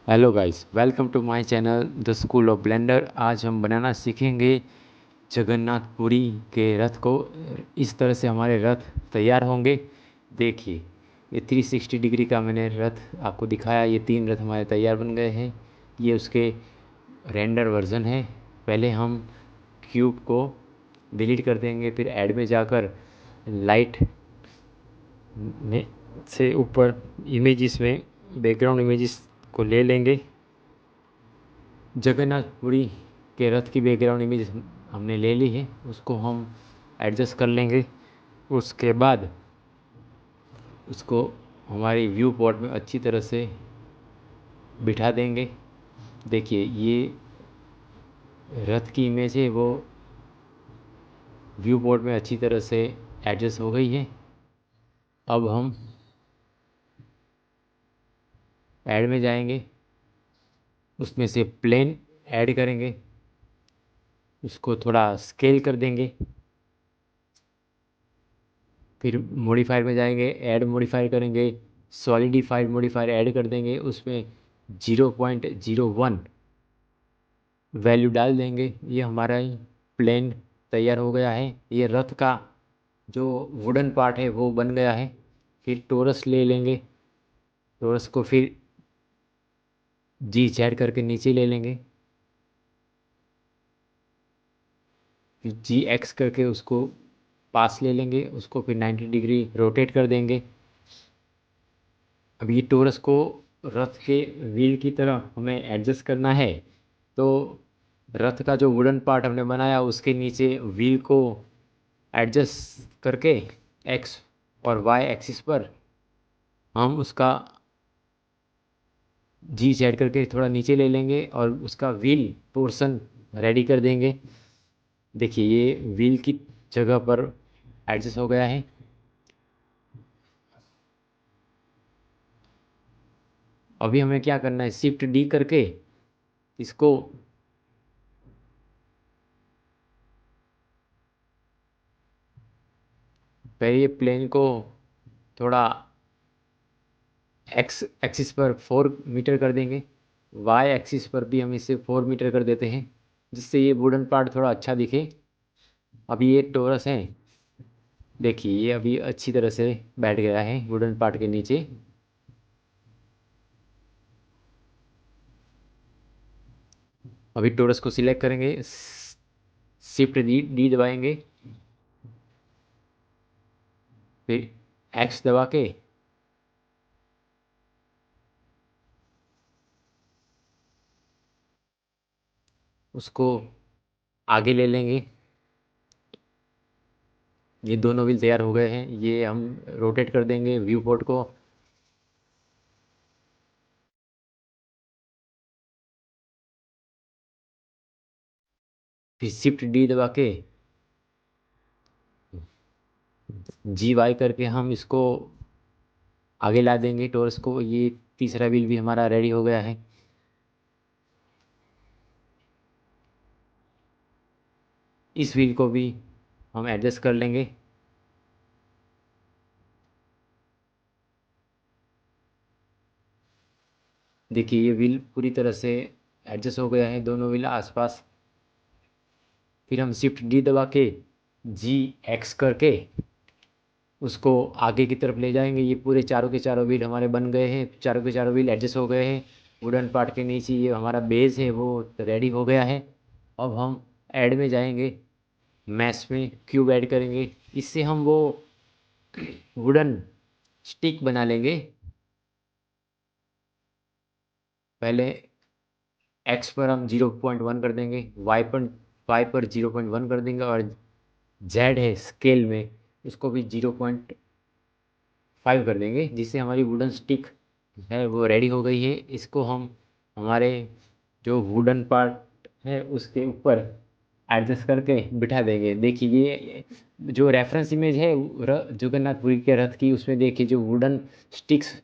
Hello guys, welcome to my channel the school of blender. आज हम बनाना सीखेंगे जगन्नाथपुरी के रथ को। इस तरह से हमारे रथ तैयार होंगे। देखिए, ये 360 डिग्री का मैंने रथ आपको दिखाया। ये 3 रथ हमारे तैयार बन गए हैं। ये उसके रेंडर वर्जन है। पहले हम क्यूब को डिलीट कर देंगे, फिर ऐड में जाकर लाइट में से ऊपर इमेजेस में बैकग्राउंड इमेजेस को ले लेंगे। जगन्नाथपुरी के रथ की बैकग्राउंड इमेज हमने ले ली है, उसको हम एडजस्ट कर लेंगे। उसके बाद उसको हमारी व्यू पोर्ट में अच्छी तरह से बिठा देंगे। देखिए, ये रथ की इमेज है, वो व्यू पोर्ट में अच्छी तरह से एडजस्ट हो गई है। अब हम ऐड में जाएंगे, उसमें से प्लेन ऐड करेंगे, उसको थोड़ा स्केल कर देंगे। फिर मॉडिफायर में जाएंगे, ऐड मॉडिफायर करेंगे, सॉलिडिफाइड मॉडिफायर ऐड कर देंगे, उसमें 0.01 वैल्यू डाल देंगे। ये हमारा प्लेन तैयार हो गया है। ये रथ का जो वुडन पार्ट है वो बन गया है। फिर टोरस ले लेंगे, टोरस को फिर जी Z करके नीचे ले लेंगे, फिर GX करके उसको पास ले लेंगे, उसको फिर 90 डिग्री रोटेट कर देंगे। अब ये टोरस को रथ के व्हील की तरह हमें एडजस्ट करना है। तो रथ का जो वुडन पार्ट हमने बनाया उसके नीचे व्हील को एडजस्ट करके एक्स और वाई एक्सिस पर हम उसका Z करके थोड़ा नीचे ले लेंगे और उसका व्हील पोर्शन रेडी कर देंगे। देखिए, ये व्हील की जगह पर एडजस्ट हो गया है। अभी हमें क्या करना है, शिफ्ट D करके इसको पहले ये प्लेन को थोड़ा एक्स एक्सिस पर 4 मीटर कर देंगे, वाई एक्सिस पर भी हम इसे 4 मीटर कर देते हैं, जिससे ये वुडन पार्ट थोड़ा अच्छा दिखे। अभी ये टोरस है, देखिए ये अभी अच्छी तरह से बैठ गया है वुडन पार्ट के नीचे। अभी टोरस को सिलेक्ट करेंगे, शिफ्ट डी दबाएंगे, फिर एक्स दबा के उसको आगे ले लेंगे। ये दोनों व्हील तैयार हो गए हैं। ये हम रोटेट कर देंगे व्यू पोर्ट को। फिर शिफ्ट डी दबा के GY करके हम इसको आगे ला देंगे टोरस को। ये तीसरा व्हील भी हमारा रेडी हो गया है। इस व्हील को भी हम एडजस्ट कर लेंगे। देखिए, ये व्हील पूरी तरह से एडजस्ट हो गया है, दोनों व्हील आसपास। फिर हम शिफ्ट डी दबा के GX करके उसको आगे की तरफ ले जाएंगे। ये पूरे चारों के चारों व्हील हमारे बन गए हैं, चारों के चारों व्हील एडजस्ट हो गए हैं। वुडन पार्ट के नीचे ये हमारा बेस है वो रेडी हो गया है। अब हम ऐड में जाएंगे, मैश में क्यूब ऐड करेंगे। इससे हम वो वुडन स्टिक बना लेंगे। पहले एक्स पर हम 0.1 कर देंगे, वाई पर 0.1 कर देंगे, और जेड है स्केल में, इसको भी 0.5 कर देंगे, जिससे हमारी वुडन स्टिक है वो रेडी हो गई है। इसको हम हमारे जो वुडन पार्ट है उसके ऊपर एडजस्ट करके बिठा देंगे। देखिए, ये जो रेफरेंस इमेज है जगन्नाथपुरी के रथ की, उसमें देखिए जो वुडन स्टिक्स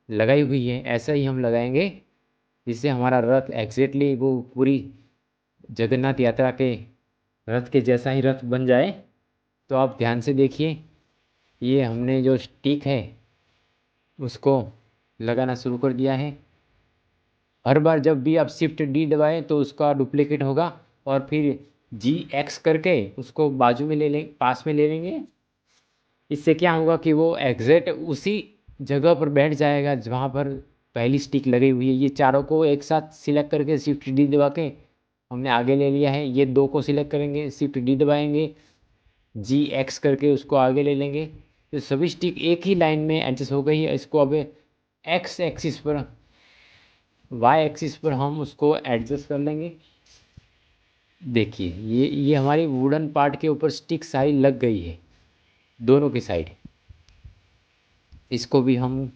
लगाई हुई है, ऐसा ही हम लगाएंगे, जिससे हमारा रथ एग्जैक्टली वो पूरी जगन्नाथ यात्रा के रथ के जैसा ही रथ बन जाए। तो आप ध्यान से देखिए, ये हमने जो स्टिक है उसको लगाना शुरू कर दिया है। हर बार जब भी आप शिफ्ट डी दबाएं तो उसका डुप्लीकेट होगा, और फिर जी एक्स करके उसको बाजू में ले लें, पास में ले लेंगे। इससे क्या होगा कि वो एग्जैक्ट उसी जगह पर बैठ जाएगा जहाँ पर पहली स्टिक लगी हुई है। ये चारों को एक साथ सिलेक्ट करके शिफ्ट डी दबा के हमने आगे ले लिया है। ये दो को सिलेक्ट करेंगे, शिफ्ट डी दबाएंगे, जी एक्स करके उसको आगे ले लेंगे, तो सभी स्टिक एक ही लाइन में एडजस्ट हो गई है। इसको अब एक्स एक्सिस पर, वाई एक्सिस पर हम उसको एडजस्ट कर लेंगे। देखिए ये हमारी वुडन पार्ट के ऊपर स्टिक सारी लग गई है, दोनों की साइड। इसको भी हम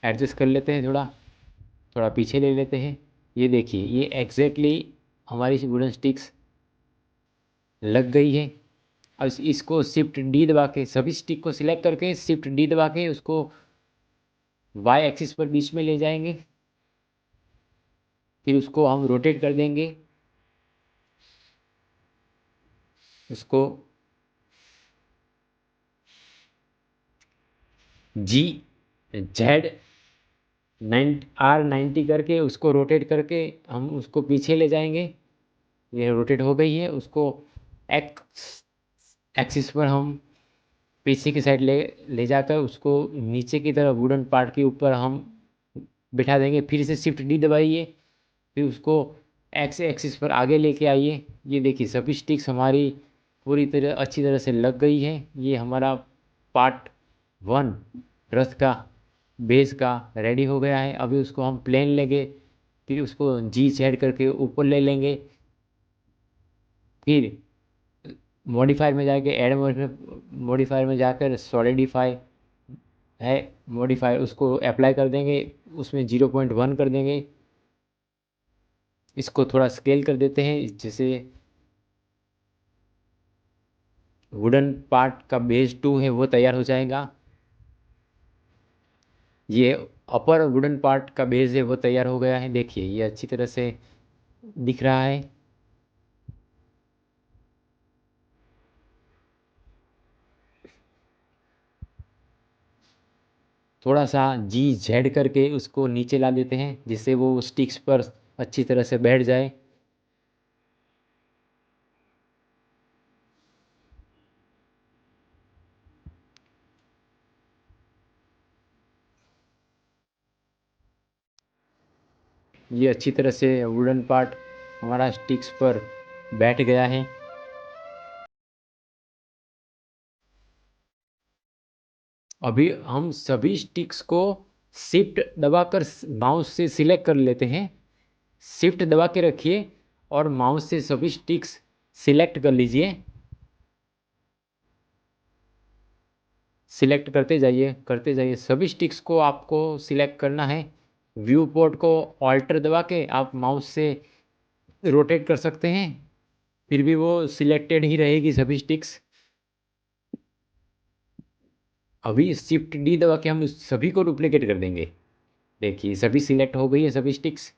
एडजस्ट कर लेते हैं, थोड़ा थोड़ा पीछे ले लेते हैं। ये देखिए ये एग्जैक्टली हमारी वुडन स्टिक्स लग गई है। अब इसको शिफ्ट डी दबा के, सभी स्टिक को सिलेक्ट करके शिफ्ट डी दबा के उसको वाई एक्सिस पर बीच में ले जाएंगे। फिर उसको हम रोटेट कर देंगे, उसको जी जेड R90 करके उसको रोटेट करके हम उसको पीछे ले जाएंगे। ये रोटेट हो गई है। उसको एक्स एक्सिस पर हम पीछे की साइड ले ले जाकर उसको नीचे की तरफ वुडन पार्ट के ऊपर हम बिठा देंगे। फिर से शिफ्ट डी दबाइए, फिर उसको एक्स एक्सिस पर आगे लेके आइए। ये देखिए सभी स्टिक्स हमारी पूरी तरह अच्छी तरह से लग गई है। ये हमारा पार्ट 1 रथ का बेस का रेडी हो गया है। अभी उसको हम प्लेन लेंगे, फिर उसको जी सेट करके ऊपर ले लेंगे। फिर मॉडिफायर में जाके ऐड मॉडिफायर में जाकर सॉलिडिफाई है मॉडिफायर, उसको अप्लाई कर देंगे, उसमें 0.1 कर देंगे। इसको थोड़ा स्केल कर देते हैं, जैसे वुडन पार्ट का बेस 2 है वो तैयार हो जाएगा। ये अपर वुडन पार्ट का बेस है वो तैयार हो गया है। देखिए ये अच्छी तरह से दिख रहा है। थोड़ा सा जी जेड करके उसको नीचे ला देते हैं, जिससे वो स्टिक्स पर अच्छी तरह से बैठ जाए। ये अच्छी तरह से वुडन पार्ट हमारा स्टिक्स पर बैठ गया है। अभी हम सभी स्टिक्स को शिफ्ट दबाकर माउस से सिलेक्ट कर लेते हैं। शिफ्ट दबा के रखिए और माउस से सभी स्टिक्स सिलेक्ट कर लीजिए। सिलेक्ट करते जाइए, सभी स्टिक्स को आपको सिलेक्ट करना है। व्यू पोर्ट को ऑल्टर दबा के आप माउस से रोटेट कर सकते हैं, फिर भी वो सिलेक्टेड ही रहेगी सभी स्टिक्स। अभी शिफ्ट डी दबा के हम सभी को डुप्लीकेट कर देंगे। देखिए सभी सिलेक्ट हो गई है सभी स्टिक्स।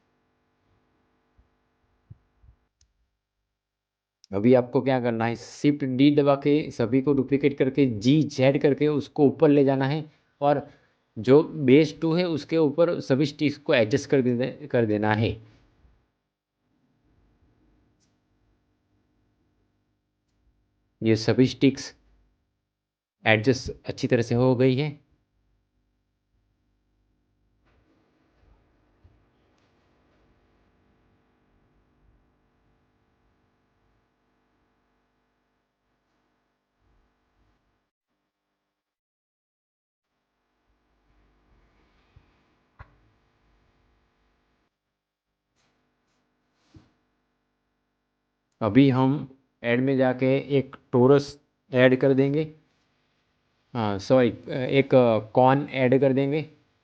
अभी आपको क्या करना है, शिफ्ट डी दबा के सभी को डुप्लीकेट करके जी जेड करके उसको ऊपर ले जाना है, और जो बेस 2 है उसके ऊपर सभी स्टिक्स को एडजस्ट कर देना है। ये सभी स्टिक्स एडजस्ट अच्छी तरह से हो गई है। अभी हम ऐड में जाके एक टोरस ऐड कर देंगे। हाँ सॉरी, एक कॉर्न ऐड कर देंगे।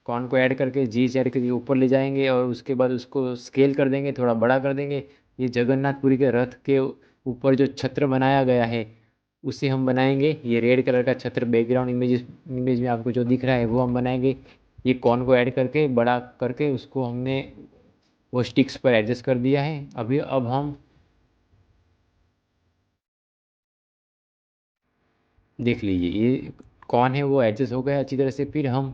कॉर्न को ऐड करके जी ऐड करके ऊपर ले जाएंगे, और उसके बाद उसको स्केल कर देंगे, थोड़ा बड़ा कर देंगे। ये जगन्नाथपुरी के रथ के ऊपर जो छत्र बनाया गया है उसे हम बनाएंगे। ये रेड कलर का छत्र बैकग्राउंड इमेज में आपको जो दिख रहा है वो हम बनाएंगे। ये कॉर्न को ऐड करके बड़ा करके उसको हमने वो स्टिक्स पर एडजस्ट कर दिया है। अभी अब हम देख लीजिए ये कौन है वो एडजस्ट हो गया अच्छी तरह से। फिर हम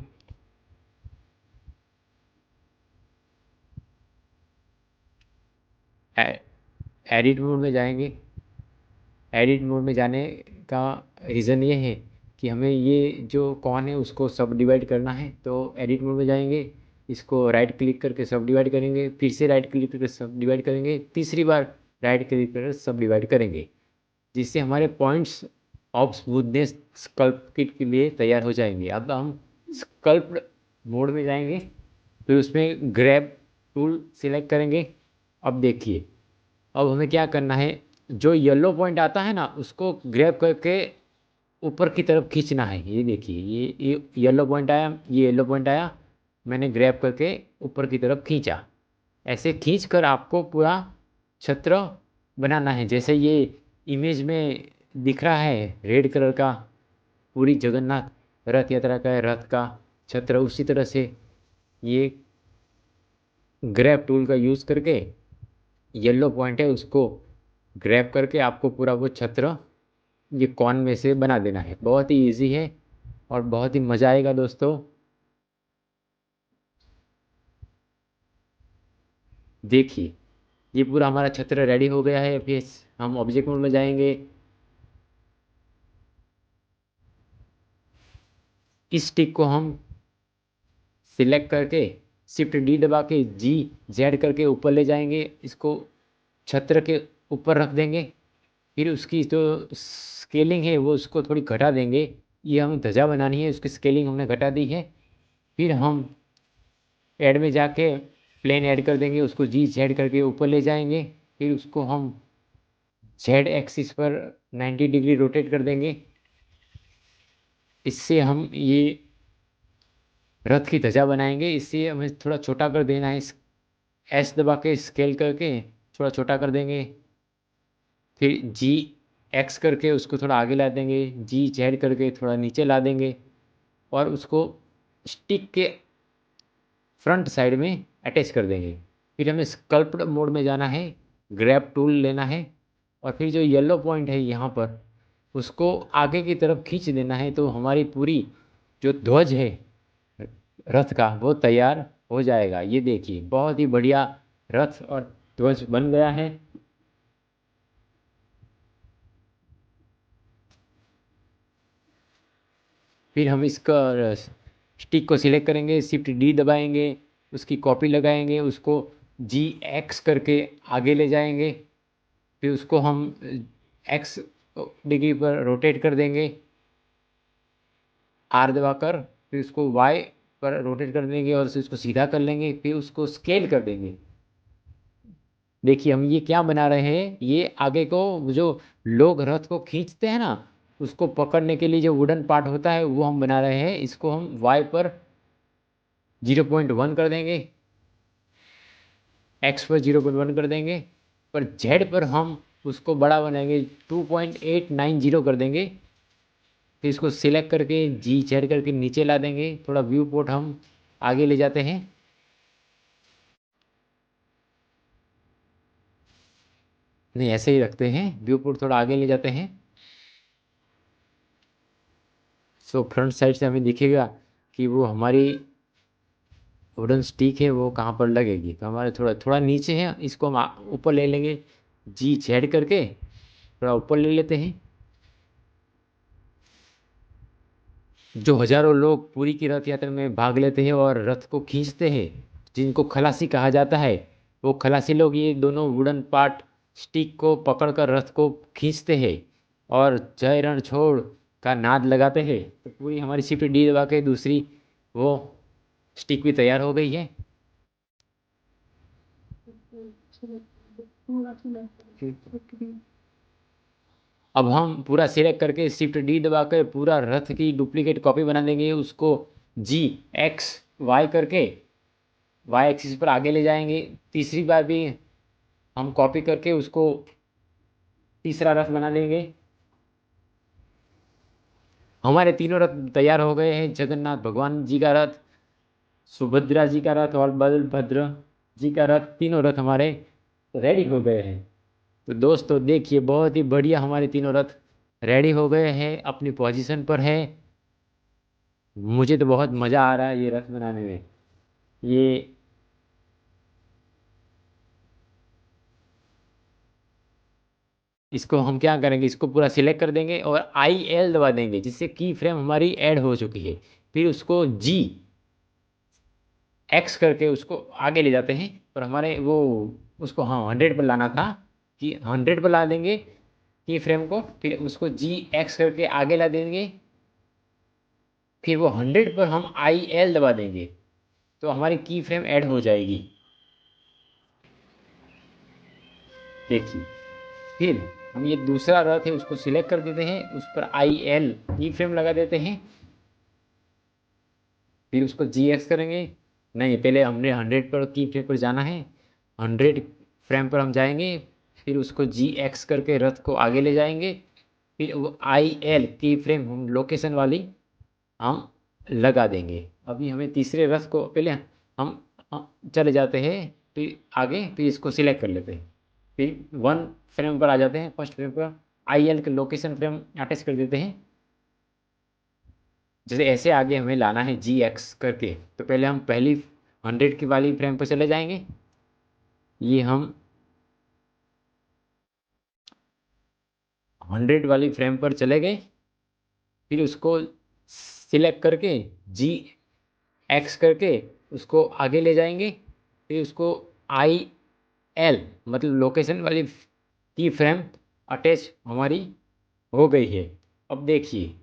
एडिट मोड में जाएंगे। एडिट मोड में जाने का रीज़न ये है कि हमें ये जो कॉर्न है उसको सब डिवाइड करना है। तो एडिट मोड में जाएंगे, इसको राइट क्लिक करके सब डिवाइड करेंगे, फिर से राइट क्लिक करके सब डिवाइड करेंगे, तीसरी बार राइट क्लिक करके सब डिवाइड करेंगे, जिससे हमारे points of smoothness scalp kit के लिए तैयार हो जाएंगे। अब हम स्कल्प मोड में जाएंगे, फिर उसमें ग्रैब टूल सिलेक्ट करेंगे। अब देखिए, अब हमें क्या करना है, जो येलो पॉइंट आता है ना उसको ग्रैब करके ऊपर की तरफ खींचना है। ये देखिए, ये येलो पॉइंट आया, ये येलो पॉइंट आया, मैंने ग्रैब करके ऊपर की तरफ खींचा। ऐसे खींच कर आपको पूरा छत्र बनाना है, जैसे ये इमेज में दिख रहा है रेड कलर का पूरी जगन्नाथ रथ यात्रा का रथ का छत्र। उसी तरह से ये ग्रैब टूल का यूज़ करके येलो पॉइंट है उसको ग्रैब करके आपको पूरा वो छत्र ये कॉर्न में से बना देना है। बहुत ही इजी है और बहुत ही मज़ा आएगा दोस्तों। देखिए, ये पूरा हमारा छत्र रेडी हो गया है। फिर हम ऑब्जेक्ट मोड में जाएंगे, इस स्टिक को हम सिलेक्ट करके शिफ्ट डी दबा के जी जेड करके ऊपर ले जाएंगे, इसको छत्र के ऊपर रख देंगे। फिर उसकी जो स्केलिंग है वो उसको थोड़ी घटा देंगे। ये हमें ध्वजा बनानी है, उसकी स्केलिंग हमने घटा दी है। फिर हम ऐड में जाके प्लेन ऐड कर देंगे, उसको जी जेड करके ऊपर ले जाएंगे। फिर उसको हम जेड एक्सिस पर 90 डिग्री रोटेट कर देंगे। इससे हम ये रथ की ध्वजा बनाएंगे। इससे हमें थोड़ा छोटा कर देना है, एस दबा के स्केल करके थोड़ा छोटा कर देंगे। फिर जी एक्स करके उसको थोड़ा आगे ला देंगे, जी जेड करके थोड़ा नीचे ला देंगे और उसको स्टिक के फ्रंट साइड में अटैच कर देंगे। फिर हमें स्कल्प्ट मोड में जाना है, ग्रैब टूल लेना है और फिर जो येलो पॉइंट है यहाँ पर उसको आगे की तरफ खींच देना है। तो हमारी पूरी जो ध्वज है रथ का वो तैयार हो जाएगा। ये देखिए, बहुत ही बढ़िया रथ और ध्वज बन गया है। फिर हम इसका स्टिक को सिलेक्ट करेंगे, शिफ्ट डी दबाएंगे, उसकी कॉपी लगाएंगे, उसको जी एक्स करके आगे ले जाएंगे। फिर उसको हम एक्स डिग्री पर रोटेट कर देंगे आर दबाकर। फिर उसको वाई पर रोटेट कर देंगे और उसको सीधा कर लेंगे। फिर उसको स्केल कर देंगे। देखिए, हम ये क्या बना रहे हैं, ये आगे को जो लोग रथ को खींचते हैं ना उसको पकड़ने के लिए जो वुडन पार्ट होता है वो हम बना रहे हैं। इसको हम वाई पर 0.1 कर देंगे, एक्स पर 0.1 कर देंगे, पर जेड पर हम उसको बड़ा बनाएंगे, 2.890 कर देंगे। फिर इसको सिलेक्ट करके जी जेड करके नीचे ला देंगे। थोड़ा व्यू पोर्ट हम आगे ले जाते हैं, नहीं ऐसे ही रखते हैं, व्यू पोर्ट थोड़ा आगे ले जाते हैं। सो फ्रंट साइड से हमें दिखेगा कि वो हमारी वुडन स्टिक है वो कहाँ पर लगेगी। तो हमारे थोड़ा थोड़ा नीचे है, इसको हम ऊपर ले लेंगे, जी जेड करके थोड़ा ऊपर ले लेते हैं। जो हजारों लोग पूरी की रथ यात्रा में भाग लेते हैं और रथ को खींचते हैं, जिनको खलासी कहा जाता है, वो खलासी लोग ये दोनों वुडन पार्ट स्टिक को पकड़कर रथ को खींचते हैं और जय रण छोड़ का नाद लगाते हैं। तो पूरी हमारी शिफ्ट डी दबा के दूसरी वो स्टिक भी तैयार हो गई है। अब हम पूरा सिलेक्ट करके शिफ्ट डी दबा कर पूरा रथ की डुप्लीकेट कॉपी बना देंगे, उसको जी एक्स वाई करके वाई एक्सिस पर आगे ले जाएंगे। तीसरी बार भी हम कॉपी करके उसको तीसरा रथ बना लेंगे। हमारे तीनों रथ तैयार हो गए हैं, जगन्नाथ भगवान जी का रथ, सुभद्रा जी का रथ और बलभद्र जी का रथ, तीनों रथ हमारे रेडी हो गए हैं। तो दोस्तों देखिए, बहुत ही बढ़िया हमारे तीनों रथ रेडी हो गए हैं, अपनी पोजीशन पर है। मुझे तो बहुत मज़ा आ रहा है ये रथ बनाने में। ये इसको हम क्या करेंगे, इसको पूरा सिलेक्ट कर देंगे और IL दबा देंगे, जिससे की फ्रेम हमारी ऐड हो चुकी है। फिर उसको GX करके उसको आगे ले जाते हैं, और हमारे वो उसको 100 पर लाना था, कि 100 पर ला देंगे की फ्रेम को, फिर उसको GX करके आगे ला देंगे, फिर वो 100 पर हम IL दबा देंगे, तो हमारी की फ्रेम ऐड हो जाएगी। देखिए, फिर हम ये दूसरा रथ है उसको सिलेक्ट कर देते हैं, उस पर IL की फ्रेम लगा देते हैं, फिर उसको GX करेंगे। नहीं, पहले हमने 100 पर की फ्रेम पर जाना है, 100 फ्रेम पर हम जाएंगे, फिर उसको GX करके रथ को आगे ले जाएंगे, फिर वो IL की फ्रेम हम लोकेशन वाली हम लगा देंगे। अभी हमें तीसरे रथ को पहले हम चले जाते हैं, फिर आगे, फिर इसको सिलेक्ट कर लेते हैं, फिर 1 फ्रेम पर आ जाते हैं, फर्स्ट फ्रेम पर IL के लोकेशन फ्रेम अटैच कर देते हैं। जैसे ऐसे आगे हमें लाना है GX करके, तो पहले हम पहली 100 की वाली फ्रेम पर चले जाएंगे, ये हम 100 वाली फ्रेम पर चले गए, फिर उसको सिलेक्ट करके GX करके उसको आगे ले जाएंगे, फिर उसको IL मतलब लोकेशन वाली की फ्रेम अटैच हमारी हो गई है। अब देखिए,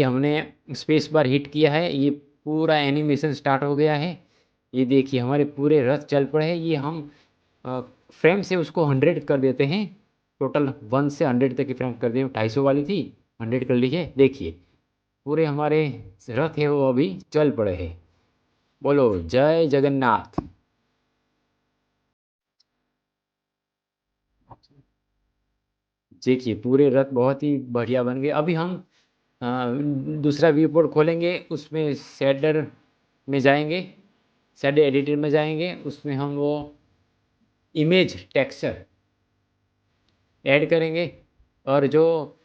हमने स्पेस बार हिट किया है, ये पूरा एनिमेशन स्टार्ट हो गया है। ये देखिए हमारे पूरे रथ चल पड़े हैं। ये हम फ्रेम से उसको 100 कर देते हैं, टोटल 1 से 100 तक की फ्रेम कर दिए, 250 वाली थी, 100 कर ली है। देखिए पूरे हमारे रथ है वो अभी चल पड़े हैं। बोलो जय जगन्नाथ। देखिए पूरे रथ बहुत ही बढ़िया बन गए। अभी हम अ, दूसरा व्यू पोर्ट खोलेंगे, उसमें शेडर में जाएंगे, शेडर एडिटर में जाएंगे, उसमें हम वो इमेज टेक्सचर ऐड करेंगे, और जो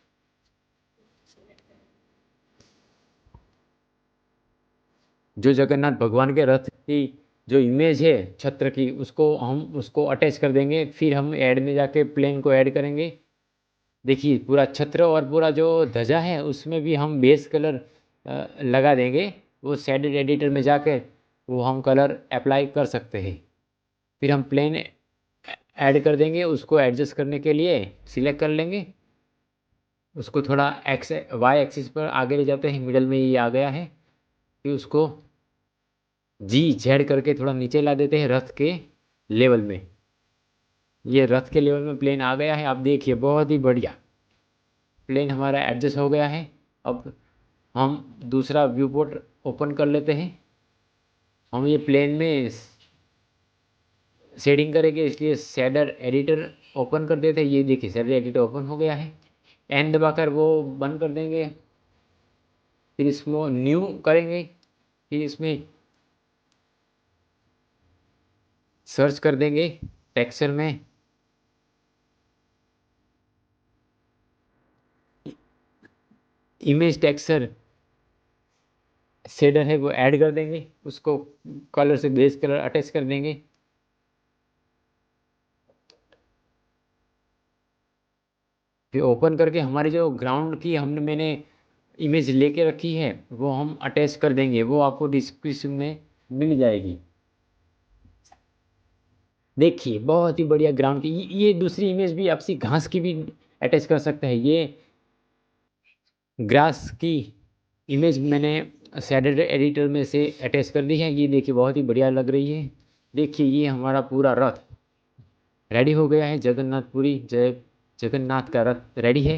जगन्नाथ भगवान के रथ की जो इमेज है छत्र की, उसको अटैच कर देंगे। फिर हम ऐड में जाके प्लेन को ऐड करेंगे। देखिए पूरा छत्र और पूरा जो ध्वजा है उसमें भी हम बेस कलर लगा देंगे। वो शेडेड एडिटर में जाकर वो हम कलर अप्लाई कर सकते हैं। फिर हम प्लेन ऐड कर देंगे, उसको एडजस्ट करने के लिए सिलेक्ट कर लेंगे, उसको थोड़ा Y एक्सिस पर आगे ले जाते हैं, मिडल में ये आ गया है। फिर उसको GZ करके थोड़ा नीचे ला देते हैं रथ के लेवल में। ये रथ के लेवल में प्लेन आ गया है। आप देखिए बहुत ही बढ़िया प्लेन हमारा एडजस्ट हो गया है। अब हम दूसरा व्यू पोर्ट ओपन कर लेते हैं। हम ये प्लेन में शेडिंग करेंगे, इसलिए शेडर एडिटर ओपन कर देते हैं। ये देखिए शेडर एडिटर ओपन हो गया है। एन दबाकर वो बंद कर देंगे, फिर इसको न्यू करेंगे, फिर इसमें सर्च कर देंगे टेक्सचर में, इमेज टेक्सचर शेडर है वो ऐड कर देंगे, उसको कलर से बेस कलर अटैच कर देंगे। फिर ओपन करके हमारी जो ग्राउंड की मैंने इमेज लेके रखी है वो हम अटैच कर देंगे, वो आपको डिस्क्रिप्शन में मिल जाएगी। देखिए बहुत ही बढ़िया ग्राउंड की ये दूसरी इमेज भी आपसी घास की भी अटैच कर सकते हैं। ये ग्रास की इमेज मैंने शेडेड एडिटर में से अटैच कर दी है। ये देखिए बहुत ही बढ़िया लग रही है। देखिए ये हमारा पूरा रथ रेडी हो गया है। जगन्नाथपुरी जय जगन्नाथ का रथ रेडी है।